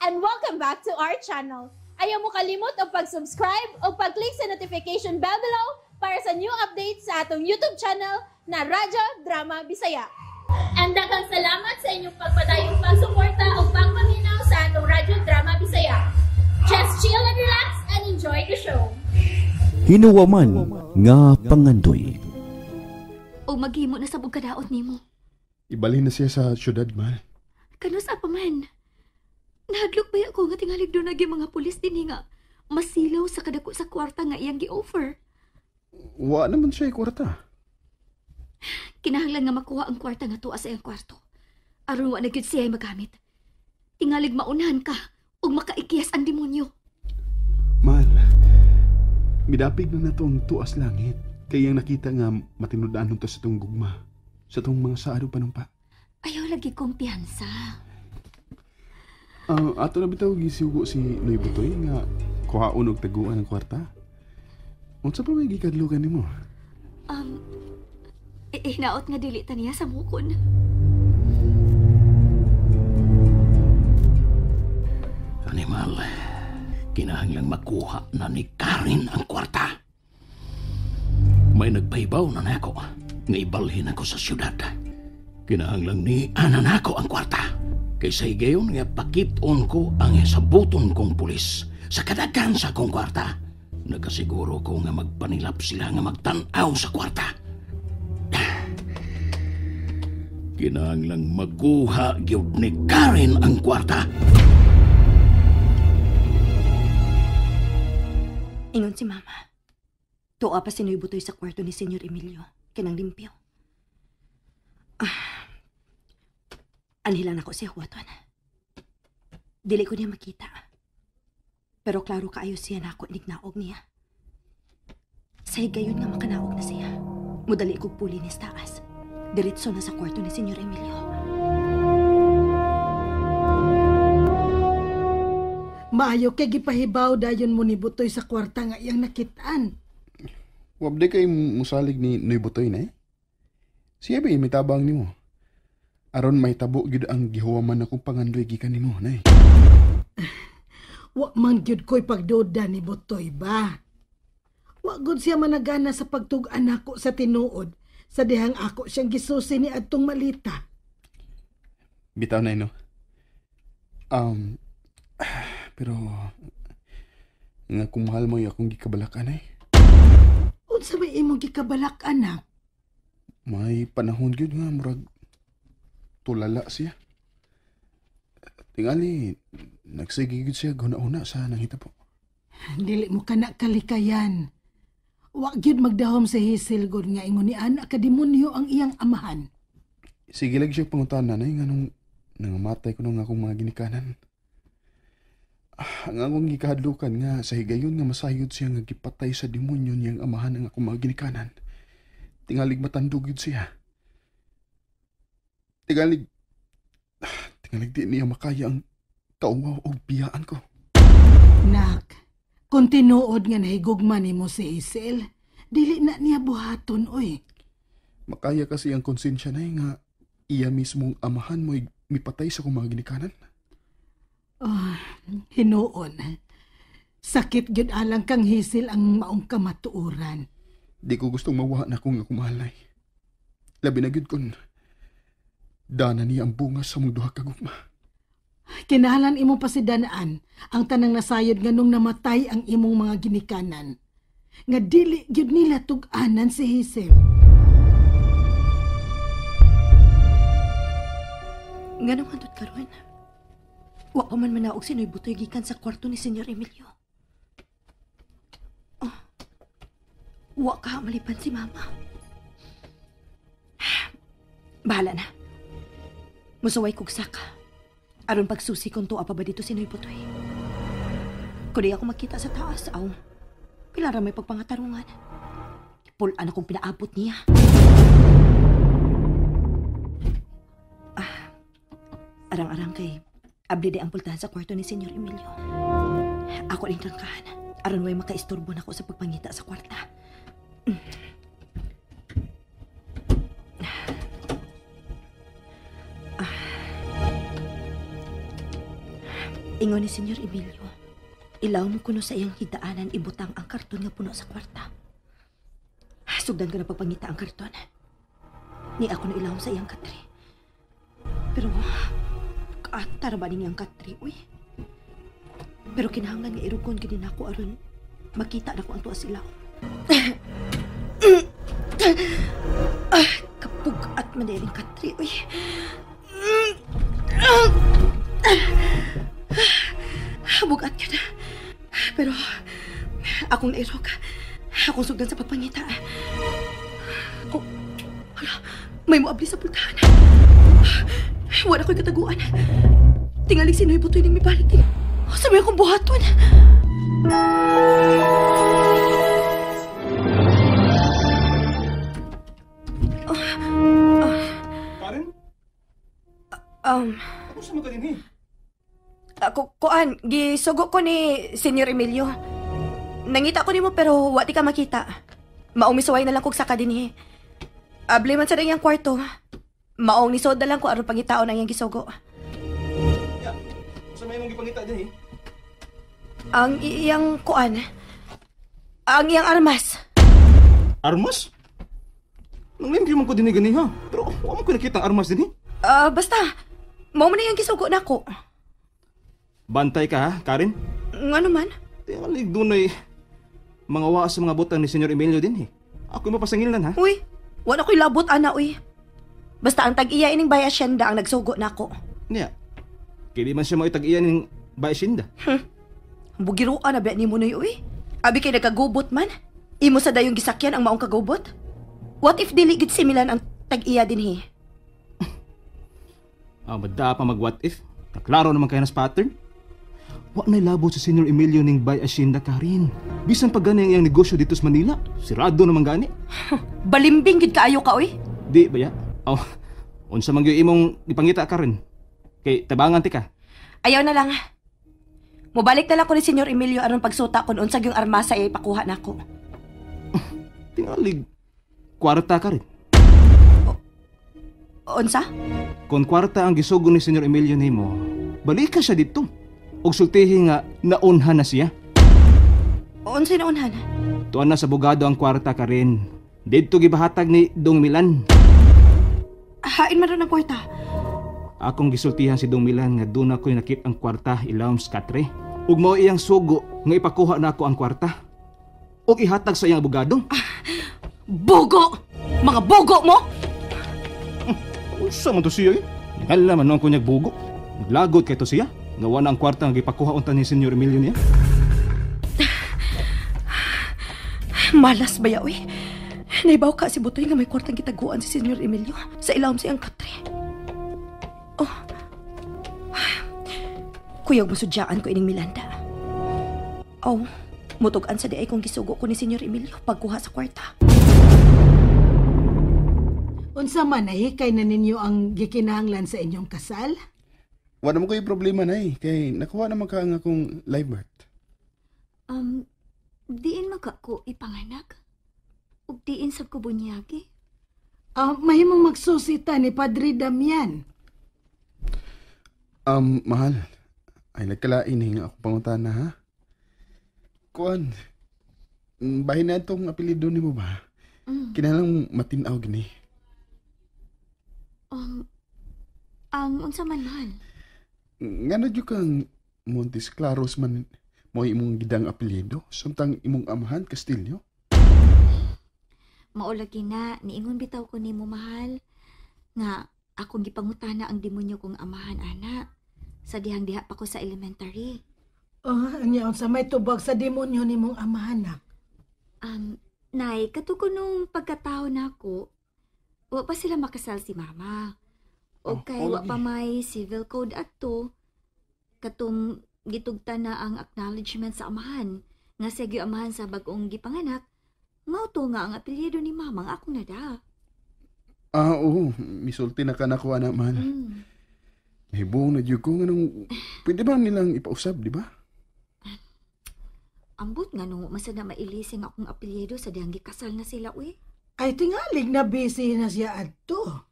and welcome back to our channel. Ayaw mo kalimot o pag-subscribe o pag-click sa notification bell below para sa new updates sa atong YouTube channel na Radyo Drama Bisaya. And daghang salamat sa inyong pagpadayong pagsuporta o pagpaminaw sa atong Radyo Drama Bisaya. Just chill and relax and enjoy the show. Hinuwaman nga pangandoy. O maghimo na sa bugkadaot nimo. Ibalhin na siya sa syudad, mahal. Kanus apa man. Nahadlok ba ako nga tingalig doon nagi mga pulis din nga masilaw sa kadako sa kwarta nga iyang gi-offer. Wa naman siya kwarta. Kinahanglan nga makuha ang kwarta nga tuwa sa iyang kwarto. Aron wa na gyud siya magamit. Tingalig maunahan ka ug makaikiyas ang demonyo. Mahal, midapig na natong tuas langit. Kayang nakita nga matinudan to sa tong gugma. Sa tong mga saado panumpa. Ayaw lagi kumpiyansa. Ato na bitaw gisugo si Noy Butoy nga kuhaon og taguan ang kwarta. Unsa pa may gikadlukan nimo? Hinaot nga dili ta niya sa mukon. Animal, kinahanglang makuha na ni Karen ang kwarta. May nagpahibaw na nako nga ibalhin ako sa syudad. Kinahanglang ni anan ako ang kwarta. Kaysa higayon nga pakiton ko ang sabuton kong pulis sa kadagan sa kong kwarta. Nagasiguro ko nga magpanilap sila nga magtanaw sa kwarta. Kinahanglang maguha gyud ni Karen ang kwarta. Ingon si Mama. Tuwa pa si Noy Butoy sa kwarto ni Senyor Emilio. Kinang limpyo. Anhilan ako siya huwaton. Dili ko niya makita. Pero klaro kaayo siya na ako inignaog niya. Sa higayon nga makanaog na siya. Mudali kong puli ni taas. Diretso na sa kwarto ni Senyor Emilio. Maayo kay gipahibaw dayon mo ni Butoy sa kwarta nga iyang nakitaan. Wabde kay musalig ni Noy Butoy na eh. Siya ba may tabang nimo? Aron may tabo gyud ang gihuwaman akong pangandoy gikan nimo, nay. Wa man gyud ko'y pagduda ni Butoy ba? Wa gud siya managana sa pagtug-an ako sa tinuod sa dihang ako siyang gisusi ni adtong malita. Bitaw na no. Pero nga kung mahal mo yung akong gikabalak-an eh. Unsa may imong gikabalak, anak? May panahon gyud nga murag tulala siya. Tingali, nagsigigid siya guna-una sa nangita po. Dili mo ka na kalikayan. Wa gyud magdahom sa Hisil gud nga ingon ni anak ka demonyo ang iyang amahan. Sige lang siya pangutanan na nga nung nangamatay ko nung akong mga ginikanan. Ang akong gikahadlukan nga sa higayon nga masayod siya nga gipatay sa demonyo niyang amahan ang akong mga ginikanan. Tingalig matandog yun siya. Tingalig di niya makaya ang kauwaw o biyaan ko. Nak, kung tinuod nga nahigugma ni mo si Isel, dili na niya buhaton, oy. Makaya kasi ang konsensya na nga iya mismong amahan mo mipatay sa kong mga ginikanan. Hinuon. Sakit gyud alang kang Hisil ang maong kamatuoran. Di ko gustong mawa na kung ako mahalay. Labi na gyud kon dana niya ang bunga sa mong duha ka gugma. Kinahanglan imo pasidanaan ang tanang nasayod nga nung namatay ang imong mga ginikanan. Nga dili gyud nila tug-anan si Hisil. Nga naman doon karon. Wa pa man manaog si Noy Butoy gikan sa kwarto ni Senyor Emilio. Wa ka malipan si Mama. Bahala na. Musaway kog saka. Aron pagsusi kung tuwa pa ba dito si Noy Butoy. Kung di ako makita sa taas, pilara may pagpangatarungan. Pulaan akong pinaabot niya. Arang-arang kay abdi di ang pultahan sa kwarto ni Senyor Emilio. Ako din trangkahan. Aron way makaistorbo na ako sa pagpangita sa kwarta. Ingon ni Senyor Emilio, ilaw mo kuno sa iyang hidaanan ibutang ang karton nga puno sa kwarta. Sugdan ko na pagpangita ang karton. Ni ako na ilaw sa iyang katri. Pero, kaatara ba niyang katri, uy? Pero kinahanglan nga irukon gini nako aron makita na ko ang tuwas ilaw. Kapugat man din ang katri, uy. Bugat ka na. Pero, akong nairok. Akong sugdan sa pagpangita. Hala, may muabli sa pultahan. Wala ko'y kataguan. Tingaling sino'y butoy ng may balik din. Sabi akong buhaton. Karen? Ano sa mga din eh? Kuan, gisugo ko ni Senyor Emilio. Nangita ko nimo pero wati ka makita. Maumisaway na lang kog saka dinhi. Abli man sa iyang kwarto. Maong nisod na lang ko aron pangitaon ang iyang gisugo. Ya, sa may mong gipangita din eh? Ang iyang kuan. Ang iyang armas. Armas? Nanglimpyo man ko din gani ha. Pero wala mo ko nakita ang armas din eh? Basta, mao man iyang gisugo nako. Bantay ka ha, Karen? Ngano man? Tingalig doon ay mga waas sa mga butang ni Senyor Emilio din eh. Ako'y mapasangilnan ha? Uy, wala ko'y labot ana uy. Basta ang tag-iya ining bay asyenda ang nagsugo nako. Niya, kaya di man siya mga itag-iyan ng bayasinda. Bugiruan na ba ni mo noy uy? Abi kay nagkagubot man. Imo sa dayong gisakyan ang maong kagubot? What if dili gid similan ang tag-iya dinhi? Mada pa mag-what if. Naklaro naman kayo nas pattern. Wa na'y labot sa Senyor Emilio ning bay asyenda, Karin. Bisan pag gani ang iyang negosyo dito sa Manila, sirado naman gani. Balimbing gid kaayo ka uy. Di ba ya? Unsa man gyud imong ipangita, Karin? Kay tabangan ti ka. Ayaw na lang. Mobalik na lang ko ni Senyor Emilio aron pagsuta kun unsa gyung armasa ay pakuha nako. Tingalig kwarta, Karin. Unsa? Kung kwarta ang gisugo ni Senyor Emilio nimo, balik ka siya dito. Og sultihi nga naunhan na siya. Unsa na unhan? Tuan na sa bugado ang kwarta, Karin. Dito gibahatag ni Dong Milan. Hain man ron ang kwarta. Akong gisultihan si Dong Milan nga doon ako'y nakip ang kwarta ilawom sa katre. Ug mao iyang sugo nga ipakuha na ako ang kwarta. Ug ihatag sa iyang abogado. Bogo! Mga bogo mo! Unsa man to siya eh? Hala man nung kunyag bugo. Naglagot kay to siya. Ngawa na ang kwarta nga gipakuha unta ni Senyor Emilio niya. Malas ba yaw eh? Naibaw ka si Butoy nga may kwartang gitaguan si Senyor Emilio sa ilawom siyang katre. Oh. Kuyog masudyaan ko ining Milanda. Oh, mutugan sa di ay kong gisugo ko ni Senyor Emilio pagkuha sa kwarta. Unsa man ay kay na ninyo ang gikinahanglan sa inyong kasal? Wala mo kayo problema na eh. Kay nakuha naman ka ang akong live birth. Diin magako ipanganak. Ug diin sab ko bunyagi. Mahimong magsusita ni Padre Damian. Mahal. Ay nagkalain nga ako pangutana ha. Kuan. Bahin na itong apelido ni mo ba? Kinalang matinaw gini. Ang unsa man mahal? Nga na dyo kang Montes Claros man mo imong gidang apelyido, samtang imong amahan Castillo? Maulagi na, niingon bitaw ko nimo mahal. Nga, akong gipangutana ang demonyo kong amahan, ana. Sa dihang diha pa ko sa elementary. Anya unsa may tubag sa demonyo nimong amahanak? Nay, katuko nung pagkatao nako, wa pa sila makasal si mama. O kay wa pa may civil code adto, katong gitugta na ang acknowledgement sa amahan, nga sige amahan sa bag-ong gipanganak, mao to nga ang apelyido ni mamang akong nada. Oo, misulti na ka na ko, anak man. Hibong na dyan ko, anong, pwede ba nilang ipausab, di ba? Ambot nga nung masada mailising akong apelyido sa dihang gikasal na sila, uy. Ay tingalig na busy na siya adto.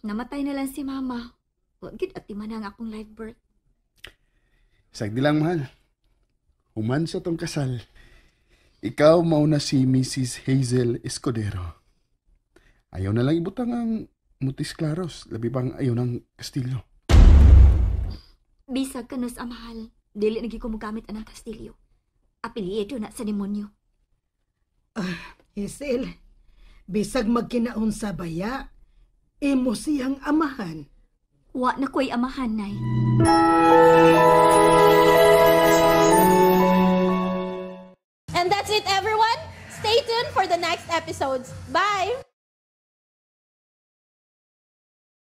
Namatay na lang si mama. Wag gid at timan ang akong live birth. Sagdi lang, mahal. Human sa tong kasal. Ikaw mauna si Mrs. Hazel Escudero. Ayaw na lang ibutang ang Mutis Claros, labi pang ayaw ng Kastilyo. Bisag ka nos amahal, dili nagi ko mogamit anang kastilyo. Apelyido na sa demonyo. Hazel, bisag magkinaon sa baya, imo siyang amahan. Wa na ko'y amahan, nay. And that's it, everyone. Stay tuned for the next episodes. Bye!